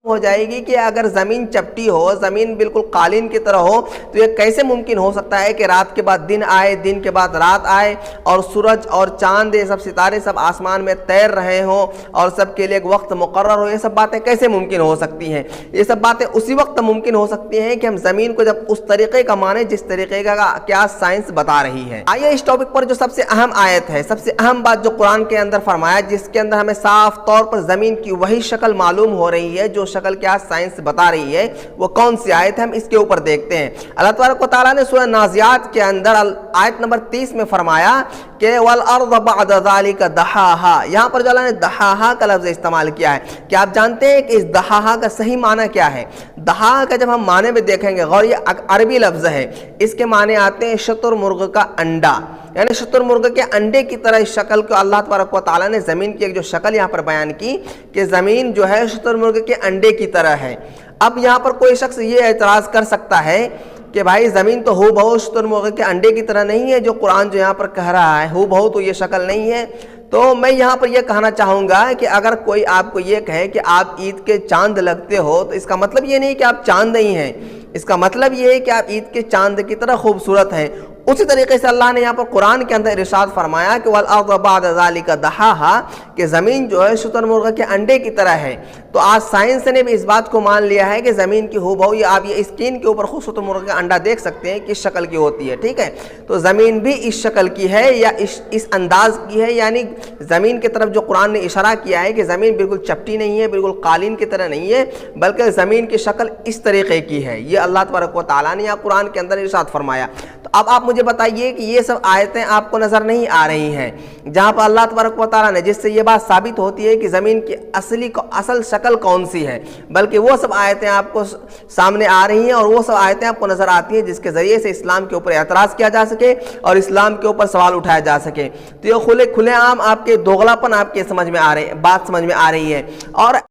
ہو جائے گی کہ اگر زمین چپٹی ہو, زمین بالکل قالین کی طرح ہو, تو یہ کیسے ممکن ہو سکتا ہے کہ رات کے بعد دن آئے, دن کے بعد رات آئے, اور سورج اور چاند یہ سب ستارے سب آسمان میں تیر رہے ہوں اور سب کے لیے ایک وقت مقرر ہو. یہ سب باتیں کیسے ممکن ہو سکتی ہیں؟ یہ سب باتیں اسی وقت ممکن ہو سکتی ہیں کہ ہم زمین کو جب اس طریقے کا مانیں جس طریقے کا کیا سائنس بتا رہی ہے. آئیے اس ٹاپک پر جو سب سے اہم آیت ہے, سب سے اہم بات جو قرآن کے اندر فرمایا, جس کے اندر ہمیں صاف طور پر زمین کی وہی شکل معلوم ہو رہی ہے جو شکل کیا سائنس بتا رہی ہے, وہ کون سی آیت ہے ہم اس کے اوپر دیکھتے ہیں. اللہ تبارک و تعالیٰ نے سورہ نازعات کے اندر آیت نمبر 30 میں فرمایا کہ وَالْأَرْضَ بَعْدَ ذَلِكَ دَحَاهَا. یہاں پر جو اللہ نے دحاہا کا لفظ استعمال کیا ہے, کیا آپ جانتے ہیں کہ اس دحاہا کا صحیح معنی کیا ہے؟ دحاہا کا جب ہم معنی میں دیکھیں گے, غور یہ عربی لفظ ہے, اس کے معنی آتے ہیں شتر مرغ کا انڈا, یعنی شتر مرغ کے انڈے کی طرح اس شکل کو اللہ تبارک و تعالیٰ نے زمین کی ایک جو شکل یہاں پر بیان کی کہ زمین جو ہے شتر مرغ کے انڈے کی طرح ہے. اب یہاں پر کوئی شخص یہ اعتراض کر سکتا ہے کہ بھائی زمین تو ہو بہو شتر مرغ کے انڈے کی طرح نہیں ہے, جو قرآن جو یہاں پر کہہ رہا ہے ہو بہو تو یہ شکل نہیں ہے. تو میں یہاں پر یہ کہنا چاہوں گا کہ اگر کوئی آپ کو یہ کہے کہ آپ عید کے چاند لگتے ہو, تو اس کا مطلب یہ نہیں کہ آپ چاند نہیں ہیں, اس کا مطلب یہ ہے کہ آپ عید کے چاند کی طرح خوبصورت ہیں. اسی طریقے سے اللہ نے یہاں پر قرآن کے اندر ارشاد فرمایا کہ وَالْأَرْضَ بَعْدَ ذَلِكَ دَحَاهَا, کہ زمین جو ہے شتر مرغ کے انڈے کی طرح ہے. تو آج سائنس نے بھی اس بات کو مان لیا ہے کہ زمین کی ہو بہو, یہ آپ یہ اسکرین کے اوپر خود شتر مرغ کا انڈا دیکھ سکتے ہیں کس شکل کی ہوتی ہے, ٹھیک ہے. تو زمین بھی اس شکل کی ہے یا اس انداز کی ہے, یعنی زمین کی طرف جو قرآن نے اشارہ کیا ہے کہ زمین بالکل چپٹی نہیں ہے, بالکل قالین کی طرح نہیں ہے, بلکہ زمین کی شکل اس طریقے کی ہے. یہ اللہ تبارک و تعالیٰ نے یہاں قرآن کے اندر ارشاد فرمایا. تو اب آپ مجھے بتائیے کہ یہ سب آیتیں آپ کو نظر نہیں آ رہی ہیں جہاں پر اللہ تبارک و تعالیٰ نے, جس سے یہ بات ثابت ہوتی ہے کہ زمین کی اصل شکل کون سی ہے, بلکہ وہ سب آیتیں آپ کو سامنے آ رہی ہیں اور وہ سب آیتیں آپ کو نظر آتی ہیں جس کے ذریعے سے اسلام کے اوپر اعتراض کیا جا سکے اور اسلام کے اوپر سوال اٹھایا جا سکے. تو یہ کھلے عام آپ کے دوغلاپن آپ کے بات سمجھ میں آ رہی ہے. اور